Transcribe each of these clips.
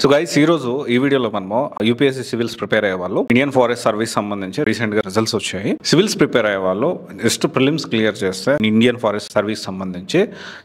So guys ఈ రోజు ఈ వీడియోలో మనము యూపీఎస్సీ సివిల్స్ ప్రిపేర్ అయ్యే వాళ్ళు ఇండియన్ ఫారెస్ట్ సర్వీస్ సంబంధించి రీసెంట్ గా రిజల్ట్స్ వచ్చాయి. సివిల్స్ ప్రిపేర్ అయ్యే వాళ్ళు జస్ట్ ప్రిలిమ్స్ క్లియర్ చేస్తే ఇండియన్ ఫారెస్ట్ సర్వీస్ సంబంధించి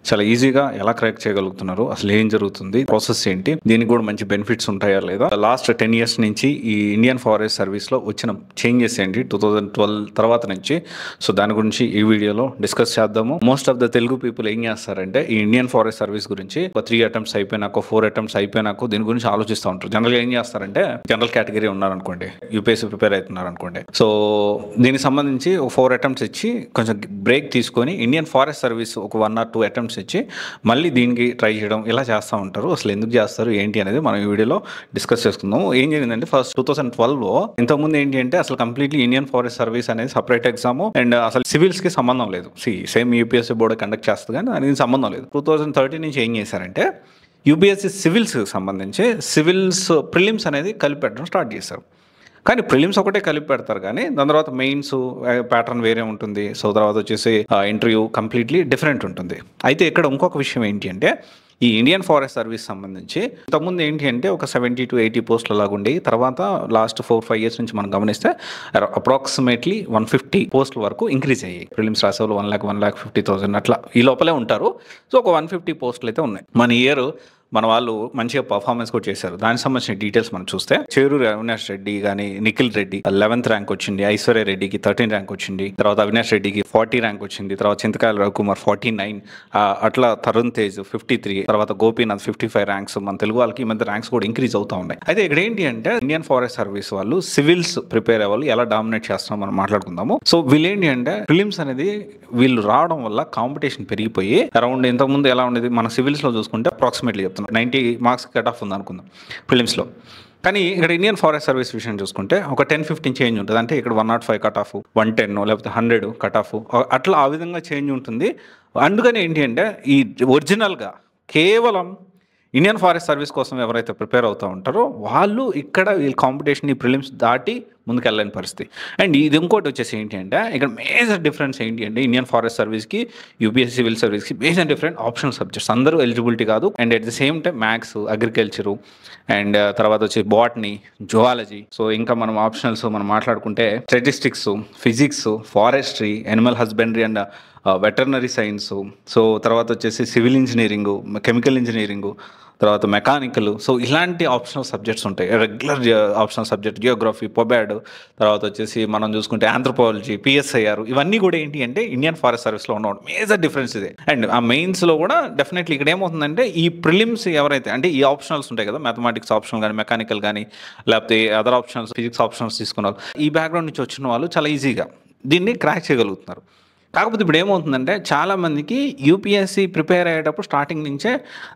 చాలా ఈజీగా ఎలా క్రాక్ చేయగలుగుతున్నారు, అసలు ఏం జరుగుతుంది, ప్రాసెస్ ఏంటి, దీనికి కూడా మంచి బెనిఫిట్స్ ఉంటాయా లేదా, లాస్ట్ 10 years నుంచి ఈ ఇండియన్ ఫారెస్ట్ సర్వీస్ లో వచ్చిన చేంజెస్ ఏంటి 2012 తర్వాత నుంచి. సో దాని గురించి ఈ వీడియోలో డిస్కస్ చేద్దాము. Most of the Telugu people ఏం చేస్తారంటే ఈ ఇండియన్ ఫారెస్ట్ సర్వీస్ గురించి ఒక 3 attempts అయిపోయినాకో 4 attempts అయిపోయినాకో దీని గురించి ఆలోచిస్తూ ఉంటారు. జనరల్గా ఏం చేస్తారంటే జనరల్ కేటగిరీ ఉన్నారనుకోండి, యూపీఎస్సీ ప్రిపేర్ అవుతున్నారు అనుకోండి, సో దీనికి సంబంధించి ఒక 4 attempts ఇచ్చి కొంచెం బ్రేక్ తీసుకొని ఇండియన్ ఫారెస్ట్ సర్వీస్ ఒక 1 or 2 attempts ఇచ్చి మళ్ళీ దీనికి ట్రై చేయడం ఇలా చేస్తూ ఉంటారు. అసలు ఎందుకు చేస్తారు ఏంటి అనేది మనం ఈ వీడియోలో డిస్కస్ చేసుకుందాం. ఏం జరిగిందంటే ఫస్ట్ 2012లో ఇంతకుముందు ఏంటి అంటే అసలు కంప్లీట్లీ ఇండియన్ ఫారెస్ట్ సర్వీస్ అనేది సపరేట్ ఎగ్జామ్ అండ్ అసలు సివిల్స్ కి సంబంధం లేదు. సేమ్ యూపీఎస్సీ బోర్డు కండక్ట్ చేస్తుంది కానీ దానికి సంబంధం లేదు. 2013 నుంచి ఏం చేశారంటే యూపీఎస్సీ సివిల్స్ సంబంధించి సివిల్స్ ప్రిలిమ్స్ అనేది కలిపి పెట్టడం స్టార్ట్ చేశారు. కానీ ప్రిలిమ్స్ ఒకటే కలిపి పెడతారు కానీ దాని తర్వాత మెయిన్స్ ప్యాటర్న్ వేరే ఉంటుంది. సో తర్వాత వచ్చేసి ఇంటర్వ్యూ కంప్లీట్లీ డిఫరెంట్ ఉంటుంది. అయితే ఇక్కడ ఇంకొక విషయం ఏంటి అంటే ఈ ఇండియన్ ఫారెస్ట్ సర్వీస్ సంబంధించి ఇంతకుముందు ఏంటి అంటే ఒక 70 to 80 పోస్టులు అలాగ ఉండేవి. తర్వాత లాస్ట్ 4-5 years నుంచి మనం గమనిస్తే అప్రాక్సిమేట్లీ 150 పోస్టుల వరకు ఇంక్రీజ్ అయ్యాయి. ప్రిలిమ్స్ రాసే వాళ్ళు 1,50,000 అట్లా ఈ లోపలే ఉంటారు. సో ఒక 150 పోస్టులు అయితే ఉన్నాయి. మన ఇయర్ మన వాళ్ళు మంచిగా పర్ఫార్మెన్స్ కూడా చేశారు. దానికి సంబంధించిన డీటెయిల్స్ మనం చూస్తే చేరూరు అవినాష్ రెడ్డి కానీ నిఖిల్ రెడ్డి 11th ర్యాంక్ వచ్చింది, ఐశ్వర్య రెడ్డికి 13th ర్యాంక్ వచ్చింది, తర్వాత అవినాష్ రెడ్డికి 40 ర్యాంక్ వచ్చింది, తర్వాత చింతకాయల రవికుమార్ 49, అట్లా తరుణ్ తేజ్ 53, తర్వాత గోపీనాథ్ 55 ర్యాంక్స్. మన తెలుగు వాళ్ళకి ఈ మధ్య ర్యాంక్స్ కూడా ఇంక్రీజ్ అవుతా ఉన్నాయి. అయితే ఇక్కడ ఏంటి అంటే ఇండియన్ ఫారెస్ట్ సర్వీస్ వాళ్ళు సివిల్స్ ప్రిపేర్ అయ్యే వాళ్ళు ఎలా డామినేట్ చేస్తున్నాం మనం మాట్లాడుకుందాము. సో వీళ్ళు ఏంటి అంటే ప్రిలిమ్స్ అనేది వీళ్ళు రావడం వల్ల కాంపిటీషన్ పెరిగిపోయి అరౌండ్ ఇంతకుముందు ఎలా ఉండేది మన సివిల్స్ లో చూసుకుంటే అప్రాక్సిమేట్లీ 90 మార్క్స్ కట్ ఆఫ్ ఉంది అనుకుందాం ప్రిలిమ్స్లో. కానీ ఇక్కడ ఇండియన్ ఫారెస్ట్ సర్వీస్ విషయం చూసుకుంటే ఒక 10-15 చేంజ్ ఉంటుంది. అంటే ఇక్కడ 105 కట్ ఆఫ్, 110 లేకపోతే 100 కట్ ఆఫ్, అట్లా ఆ విధంగా చేంజ్ ఉంటుంది. అందుకని ఏంటి అంటే ఈ ఒరిజినల్గా కేవలం ఇండియన్ ఫారెస్ట్ సర్వీస్ కోసం ఎవరైతే ప్రిపేర్ అవుతూ ఉంటారో వాళ్ళు ఇక్కడ వీళ్ళ కాంపిటీషన్ ఈ ప్రిలిమ్స్ దాటి ముందుకెళ్ళని పరిస్థితి. అండ్ ఇది ఇంకోటి వచ్చేసి ఏంటి అంటే ఇక్కడ మేజర్ డిఫరెన్స్ ఏంటి అంటే ఇండియన్ ఫారెస్ట్ సర్వీస్కి యూపీఎస్సీ సివిల్ సర్వీస్కి మేజర్ డిఫరెంట్ ఆప్షనల్ సబ్జెక్ట్స్. అందరూ ఎలిజిబిలిటీ కాదు. And at the same time maths, agriculture and తర్వాత వచ్చి బాటనీ, జువాలజీ. సో ఇంకా మనం ఆప్షనల్స్ మనం మాట్లాడుకుంటే statistics, physics, forestry, animal husbandry and veterinary science. So తర్వాత వచ్చేసి సివిల్ ఇంజనీరింగు, కెమికల్ ఇంజనీరింగు, తర్వాత మెకానికల్. సో ఇలాంటి ఆప్షనల్ సబ్జెక్ట్స్ ఉంటాయి. రెగ్యులర్ ఆప్షనల్ సబ్జెక్ట్ జియోగ్రఫీ, పొబాడ్, తర్వాత వచ్చేసి మనం చూసుకుంటే ఆంథ్రోపాలజీ, పిఎస్ఐఆర్, ఇవన్నీ కూడా ఏంటి అంటే ఇండియన్ ఫారెస్ట్ సర్వీస్లో ఉన్న మేజర్ డిఫరెన్స్ ఇదే. అండ్ ఆ మెయిన్స్లో కూడా డెఫినెట్లీ ఇక్కడ ఏమవుతుందంటే ఈ ప్రిలిమ్స్ ఎవరైతే అంటే ఈ ఆప్షనల్స్ ఉంటాయి కదా, మ్యాథమెటిక్స్ ఆప్షనల్ కానీ, మెకానికల్ కానీ, లేకపోతే అదర్ ఆప్షనల్స్, ఫిజిక్స్ ఆప్షనల్స్ తీసుకున్నారు, ఈ బ్యాక్గ్రౌండ్ నుంచి వచ్చిన వాళ్ళు చాలా ఈజీగా దీన్ని క్రాక్ చేయగలుగుతున్నారు. కాకపోతే ఇప్పుడు ఏమవుతుందంటే చాలామందికి యూపీఎస్సీ ప్రిపేర్ అయ్యేటప్పుడు స్టార్టింగ్ నుంచే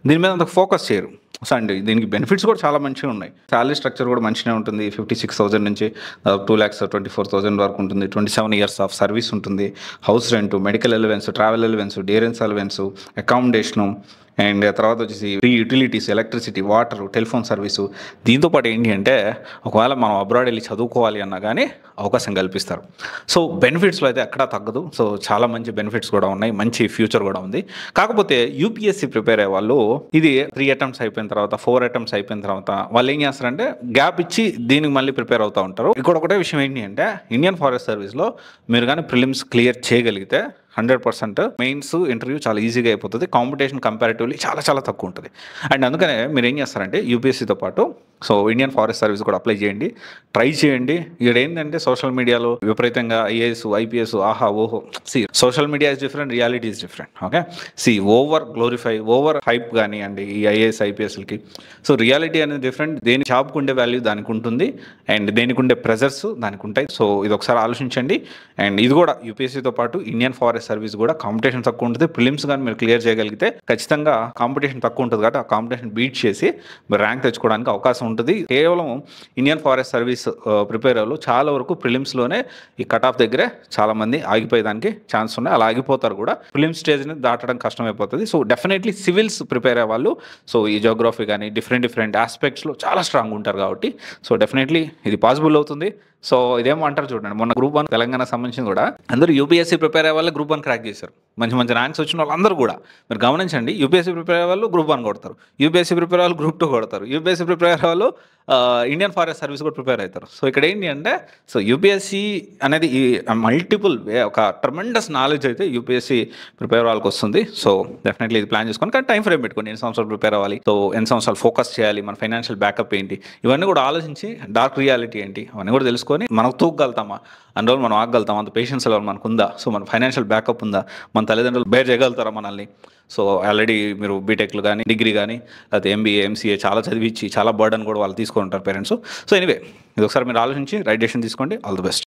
దీని మీద అంత ఫోకస్ చేయరు. సో అండ్ దీనికి బెనిఫిట్స్ కూడా చాలా మంచిగా ఉన్నాయి. శాలరీ స్ట్రక్చర్ కూడా మంచిగా ఉంటుంది. 56,000 నుంచి 2,24,000 వరకు ఉంటుంది. 27 years ఆఫ్ సర్వీస్ ఉంటుంది. House rent, medical allowances, travel allowances, dearness allowances, accommodation and తర్వాత వచ్చేసి free utilities, electricity, water, telephone service. దీంతోపాటు ఏంటి అంటే ఒకవేళ మనం అబ్రాడ్ వెళ్ళి చదువుకోవాలి అన్నా కానీ అవకాశం కల్పిస్తారు. సో బెనిఫిట్స్లో అయితే ఎక్కడా తగ్గదు. సో చాలా మంచి బెనిఫిట్స్ కూడా ఉన్నాయి, మంచి ఫ్యూచర్ కూడా ఉంది. కాకపోతే యూపీఎస్సీ ప్రిపేర్ అయ్యే వాళ్ళు ఇది 3 attempts అయిపోయిన తర్వాత 4 attempts అయిపోయిన తర్వాత వాళ్ళు ఏం చేస్తారంటే గ్యాప్ ఇచ్చి దీనికి మళ్ళీ ప్రిపేర్ అవుతూ ఉంటారు. ఇక్కడ ఒకటే విషయం ఏంటి అంటే ఇండియన్ ఫారెస్ట్ సర్వీస్లో మీరు కానీ ప్రిలిమ్స్ క్లియర్ చేయగలిగితే 100% మెయిన్స్ ఇంటర్వ్యూ చాలా ఈజీగా అయిపోతుంది. కాంపిటీషన్ కంపారిటివ్లీ చాలా చాలా తక్కువ ఉంటుంది. అండ్ అందుకనే మీరు ఏం చేస్తారంటే యూపీఎస్సీతో పాటు సో ఇండియన్ ఫారెస్ట్ సర్వీస్ కూడా అప్లై చేయండి, ట్రై చేయండి. ఇక్కడ ఏంటంటే సోషల్ మీడియాలో విపరీతంగా ఐఏఎస్, ఐపీఎస్, ఆహా ఓహో. Social media is different, reality is different. Okay, over glorify, over hype కానివ్వండి ఈ ఐఏఎస్, ఐపీఎస్లకి. సో రియాలిటీ అనేది డిఫరెంట్. దేని జాబ్కు ఉండే వాల్యూ దానికి ఉంటుంది అండ్ దేనికి ఉండే ప్రెజర్స్ దానికి ఉంటాయి. సో ఇది ఒకసారి ఆలోచించండి. అండ్ ఇది కూడా యూపీఎస్సీతో పాటు ఇండియన్ ఫారెస్ట్ సర్వీస్ కూడా కాంపిటీషన్ తక్కువ ఉంటుంది. ప్రిలిమ్స్ కానీ మీరు క్లియర్ చేయగలిగితే ఖచ్చితంగా కాంపిటీషన్ తక్కువ ఉంటుంది కాబట్టి ఆ కాంపిటీషన్ బీట్ చేసి మీరు ర్యాంక్ తెచ్చుకోవడానికి అవకాశం ఉంటుంది. కేవలం ఇండియన్ ఫారెస్ట్ సర్వీస్ ప్రిపేర్ అవ్వాలి చాలా వరకు ప్రిలిమ్స్లోనే ఈ కట్ ఆఫ్ దగ్గరే చాలా మంది ఆగిపోయేదానికి ఛాన్స్ ఉన్నాయి. అలా ఆగిపోతారు కూడా. ప్రిలిమ్స్ స్టేజ్ని దాటడం కష్టమైపోతుంది. సో డెఫినెట్లీ సివిల్స్ ప్రిపేర్ అయ్యే వాళ్ళు సో ఈ జియోగ్రఫీ కానీ డిఫరెంట్ ఆస్పెక్ట్స్లో చాలా స్ట్రాంగ్ ఉంటారు కాబట్టి సో డెఫినెట్లీ ఇది పాసిబుల్ అవుతుంది. సో ఇదేమంటారు చూడండి, మొన్న గ్రూప్ 1 తెలంగాణ సంబంధించింది కూడా అందరూ యూపీఎస్సీ ప్రిపేర్ అయ్యే వాళ్ళు గ్రూప్ 1 క్రాక్ చేశారు. మంచి మంచి ర్యాంక్స్ వచ్చిన వాళ్ళందరూ కూడా మీరు గమనించండి, యూపీఎస్సీ ప్రిపేర్ అయ్యే వాళ్ళు గ్రూప్ 1 కొడతారు, యూపీఎస్సీ ప్రిపేర్ అయ్యే వాళ్ళు గ్రూప్ 2 కొడతారు, యూపీఎస్సీ ప్రిపేర్ అయ్యే వాళ్ళు ఇండియన్ ఫారెస్ట్ సర్వీస్ కూడా ప్రిపేర్ అవుతారు. సో ఇక్కడ ఏంటి అంటే, సో యూపీఎస్సీ అనేది ఈ మల్టిపుల్ ఒక ట్రమెండస్ నాలెడ్జ్ అయితే యూపీఎస్సీ ప్రిపేర్ వాళ్ళకి వస్తుంది. సో డెఫినెట్లీ ఇది ప్లాన్ చేసుకొని, కానీ టైం ఫ్రేమ్ పెట్టుకోండి, ఎన్ని సంవత్సరాలు ప్రిపేర్ అవ్వాలి, సో ఎన్ని సంవత్సరాలు ఫోకస్ చేయాలి, మన ఫైనాన్షియల్ బ్యాకప్ ఏంటి, ఇవన్నీ కూడా ఆలోచించి డార్క్ రియాలిటీ ఏంటి అవన్నీ కూడా తెలుసుకొని మనకు తూగలుగుతామా, అన్ని రోజులు మనం ఆగలుగుతాం, అంత పేషెన్స్ లెవెల్ మనకు ఉందా, సో మన ఫైనాన్షియల్ బ్యాకప్ ఉందా, మన తల్లిదండ్రులు బేర్ చేయగలుగుతారా మనల్ని. సో ఆల్రెడీ మీరు బీటెక్లు కానీ డిగ్రీ కానీ లేకపోతే ఎంబీఏ ఎంసీఏ చాలా చదివించి చాలా బర్డన్ కూడా వాళ్ళు తీసుకొని ఉంటారు పేరెంట్స్. సో ఎనీవే ఇది ఒకసారి మీరు ఆలోచించి రైట్ డెసిషన్ తీసుకోండి. All the best.